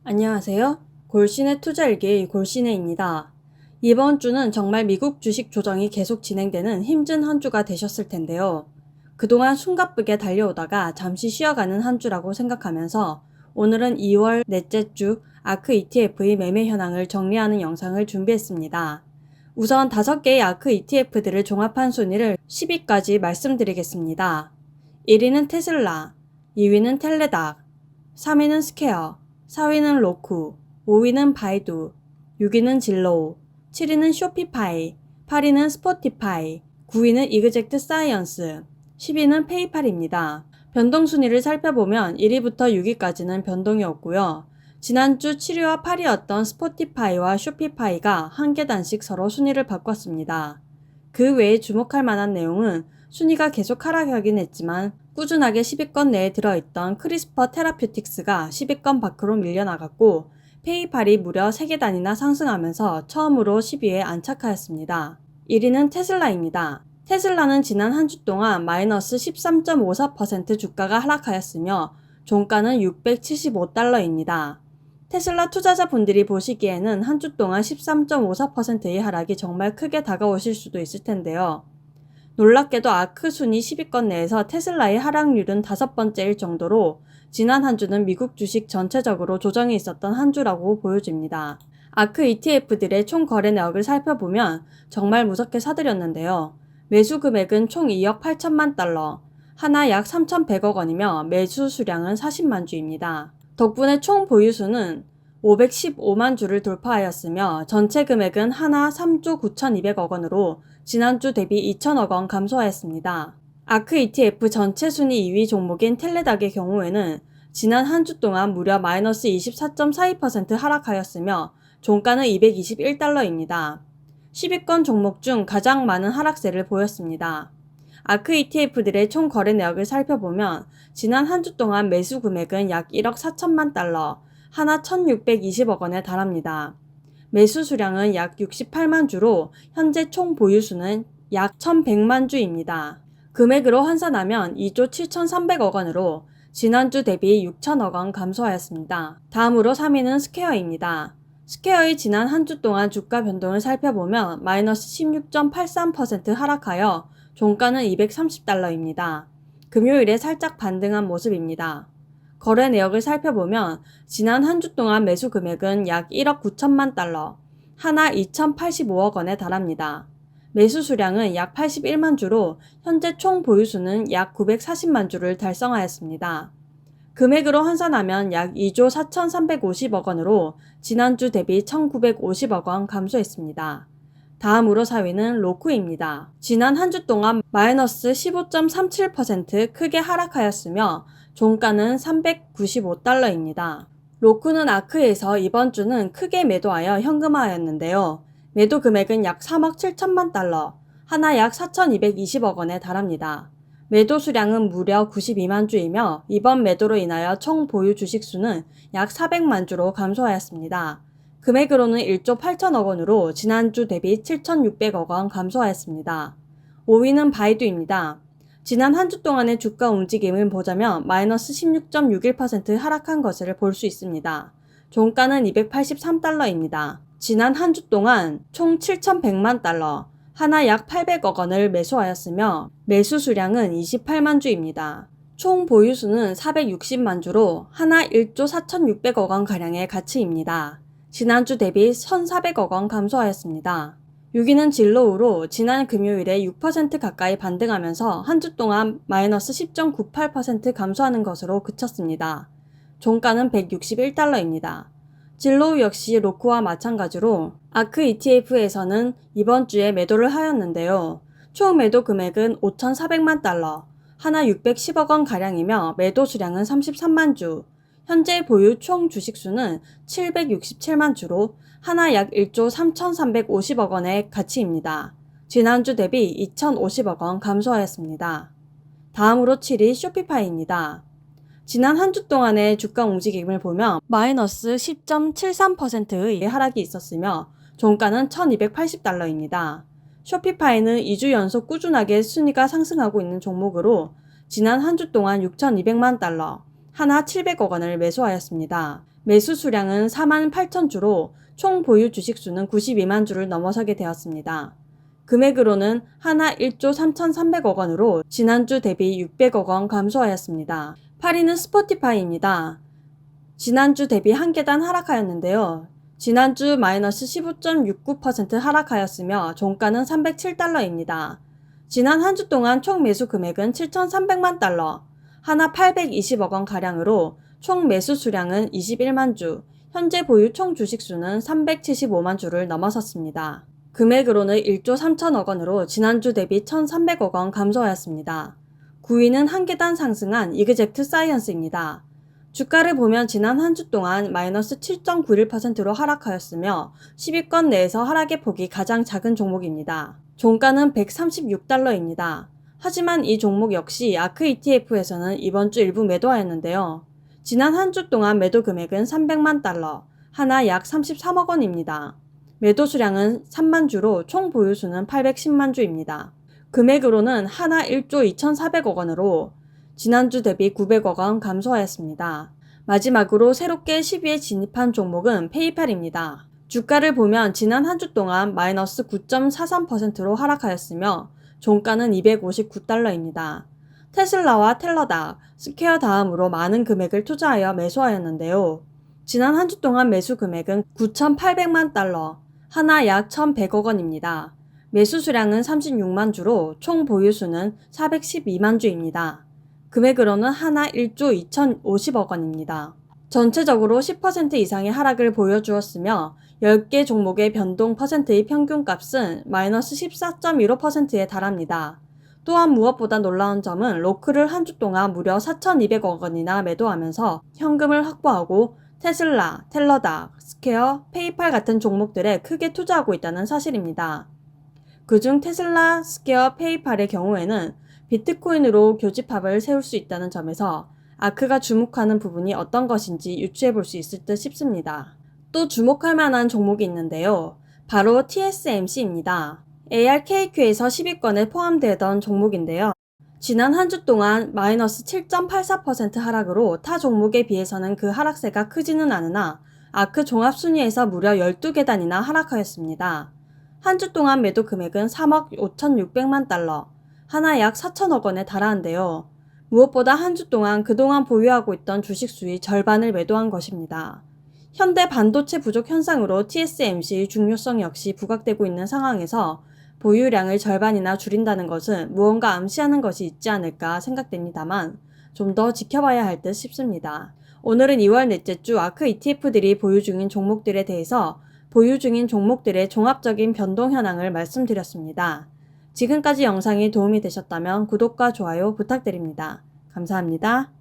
안녕하세요. 골신의 투자일기 골신혜입니다. 이번 주는 정말 미국 주식 조정이 계속 진행되는 힘든 한 주가 되셨을 텐데요. 그동안 숨가쁘게 달려오다가 잠시 쉬어가는 한 주라고 생각하면서 오늘은 2월 넷째 주 아크 ETF의 매매 현황을 정리하는 영상을 준비했습니다. 우선 5개의 아크 ETF들을 종합한 순위를 10위까지 말씀드리겠습니다. 1위는 테슬라, 2위는 텔레닥, 3위는 스퀘어, 4위는 로쿠, 5위는 바이두, 6위는 진로우, 7위는 쇼피파이, 8위는 스포티파이, 9위는 이그젝트 사이언스, 10위는 페이팔입니다. 변동순위를 살펴보면 1위부터 6위까지는 변동이 없고요. 지난주 7위와 8위였던 스포티파이와 쇼피파이가 한 계단씩 서로 순위를 바꿨습니다. 그 외에 주목할 만한 내용은 순위가 계속 하락하긴 했지만 꾸준하게 10위권 내에 들어있던 크리스퍼 테라퓨틱스가 10위권 밖으로 밀려나갔고 페이팔이 무려 3계단이나 상승하면서 처음으로 10위에 안착하였습니다. 1위는 테슬라입니다. 테슬라는 지난 한 주 동안 마이너스 13.54% 주가가 하락하였으며 종가는 675달러입니다. 테슬라 투자자분들이 보시기에는 한 주 동안 13.54%의 하락이 정말 크게 다가오실 수도 있을 텐데요. 놀랍게도 아크 순위 10위권 내에서 테슬라의 하락률은 5번째일 정도로 지난 한 주는 미국 주식 전체적으로 조정이 있었던 한 주라고 보여집니다. 아크 ETF들의 총 거래 내역을 살펴보면 정말 무섭게 사들였는데요. 매수 금액은 총 2억 8천만 달러, 하나 약 3,100억 원이며 매수 수량은 40만 주입니다. 덕분에 총 보유수는 515만 주를 돌파하였으며 전체 금액은 하나 3조 9,200억 원으로 지난주 대비 2천억 원 감소하였습니다. 아크 ETF 전체 순위 2위 종목인 텔레닥의 경우에는 지난 한 주 동안 무려 마이너스 24.42% 하락하였으며 종가는 221달러입니다. 10위권 종목 중 가장 많은 하락세를 보였습니다. 아크 ETF들의 총 거래 내역을 살펴보면 지난 한 주 동안 매수 금액은 약 1억 4천만 달러, 하나 1,620억 원에 달합니다. 매수 수량은 약 68만 주로 현재 총 보유수는 약 1,100만 주입니다. 금액으로 환산하면 2조 7,300억 원으로 지난주 대비 6천억 원 감소하였습니다. 다음으로 3위는 스퀘어입니다. 스퀘어의 지난 한 주 동안 주가 변동을 살펴보면 마이너스 16.83% 하락하여 종가는 230달러입니다. 금요일에 살짝 반등한 모습입니다. 거래 내역을 살펴보면 지난 한 주 동안 매수 금액은 약 1억 9천만 달러, 하나 2,085억 원에 달합니다. 매수 수량은 약 81만 주로 현재 총 보유수는 약 940만 주를 달성하였습니다. 금액으로 환산하면 약 2조 4,350억 원으로 지난주 대비 1,950억 원 감소했습니다. 다음으로 4위는 로쿠입니다. 지난 한 주 동안 마이너스 15.37% 크게 하락하였으며 종가는 395달러입니다. 로쿠는 아크에서 이번 주는 크게 매도하여 현금화하였는데요. 매도 금액은 약 3억 7천만 달러, 하나 약 4,220억 원에 달합니다. 매도 수량은 무려 92만 주이며 이번 매도로 인하여 총 보유 주식수는 약 400만 주로 감소하였습니다. 금액으로는 1조 8천억 원으로 지난주 대비 7,600억 원 감소하였습니다. 5위는 바이두입니다. 지난 한 주 동안의 주가 움직임을 보자면 마이너스 16.61% 하락한 것을 볼 수 있습니다. 종가는 283달러입니다. 지난 한 주 동안 총 7,100만 달러, 하나 약 800억 원을 매수하였으며 매수 수량은 28만 주입니다. 총 보유수는 460만 주로 하나 1조 4,600억 원 가량의 가치입니다. 지난주 대비 1,400억 원 감소하였습니다. 6위는 진로우로 지난 금요일에 6% 가까이 반등하면서 한 주 동안 마이너스 10.98% 감소하는 것으로 그쳤습니다. 종가는 161달러입니다. 진로우 역시 로쿠와 마찬가지로 아크 ETF에서는 이번 주에 매도를 하였는데요. 총 매도 금액은 5,400만 달러, 하나 610억 원 가량이며 매도 수량은 33만 주, 현재 보유 총 주식수는 767만 주로 하나 약 1조 3,350억 원의 가치입니다. 지난주 대비 2,050억 원 감소하였습니다. 다음으로 7위 쇼피파이입니다. 지난 한 주 동안의 주가 움직임을 보면 마이너스 10.73%의 하락이 있었으며 종가는 1,280달러입니다. 쇼피파이는 2주 연속 꾸준하게 순위가 상승하고 있는 종목으로 지난 한 주 동안 6,200만 달러, 하나 700억 원을 매수하였습니다. 매수 수량은 48,000주로 총 보유 주식수는 92만 주를 넘어서게 되었습니다. 금액으로는 하나 1조 3,300억 원으로 지난주 대비 600억 원 감소하였습니다. 8위는 스포티파이입니다. 지난주 대비 한 계단 하락하였는데요. 지난주 마이너스 15.69% 하락하였으며 종가는 307달러입니다. 지난 한 주 동안 총 매수 금액은 7,300만 달러, 하나 820억 원 가량으로 총 매수 수량은 21만 주, 현재 보유 총 주식수는 375만 주를 넘어섰습니다. 금액으로는 1조 3천억 원으로 지난주 대비 1,300억 원 감소하였습니다. 9위는 한 계단 상승한 이그젝트 사이언스입니다. 주가를 보면 지난 한 주 동안 마이너스 7.91%로 하락하였으며 10위권 내에서 하락의 폭이 가장 작은 종목입니다. 종가는 136달러입니다. 하지만 이 종목 역시 아크 ETF에서는 이번 주 일부 매도하였는데요. 지난 한 주 동안 매도 금액은 300만 달러, 하나 약 33억 원입니다. 매도 수량은 3만 주로 총 보유수는 810만 주입니다. 금액으로는 하나 1조 2,400억 원으로 지난주 대비 900억 원 감소하였습니다. 마지막으로 새롭게 10위에 진입한 종목은 페이팔입니다. 주가를 보면 지난 한 주 동안 마이너스 9.43%로 하락하였으며 종가는 259달러입니다. 테슬라와 텔러닥, 스퀘어 다음으로 많은 금액을 투자하여 매수하였는데요. 지난 한 주 동안 매수 금액은 9,800만 달러, 하나 약 1,100억 원입니다. 매수 수량은 36만 주로 총 보유수는 412만 주입니다. 금액으로는 하나 1조 2,050억 원입니다. 전체적으로 10% 이상의 하락을 보여주었으며 10개 종목의 변동 퍼센트의 평균값은 마이너스 14.15%에 달합니다. 또한 무엇보다 놀라운 점은 로크를 한 주 동안 무려 4,200억 원이나 매도하면서 현금을 확보하고 테슬라, 텔러닥, 스퀘어, 페이팔 같은 종목들에 크게 투자하고 있다는 사실입니다. 그중 테슬라, 스퀘어, 페이팔의 경우에는 비트코인으로 교집합을 세울 수 있다는 점에서 아크가 주목하는 부분이 어떤 것인지 유추해 볼 수 있을 듯 싶습니다. 또 주목할 만한 종목이 있는데요. 바로 TSMC입니다. ARKQ에서 10위권에 포함되던 종목인데요. 지난 한 주 동안 마이너스 7.84% 하락으로 타 종목에 비해서는 그 하락세가 크지는 않으나 아크 종합순위에서 무려 12계단이나 하락하였습니다. 한 주 동안 매도 금액은 3억 5,600만 달러, 하나 약 4천억 원에 달하는데요. 무엇보다 한 주 동안 그동안 보유하고 있던 주식 수의 절반을 매도한 것입니다. 현대 반도체 부족 현상으로 TSMC의 중요성 역시 부각되고 있는 상황에서 보유량을 절반이나 줄인다는 것은 무언가 암시하는 것이 있지 않을까 생각됩니다만 좀 더 지켜봐야 할 듯 싶습니다. 오늘은 2월 넷째 주 아크 ETF들이 보유 중인 종목들에 대해서 보유 중인 종목들의 종합적인 변동 현황을 말씀드렸습니다. 지금까지 영상이 도움이 되셨다면 구독과 좋아요 부탁드립니다. 감사합니다.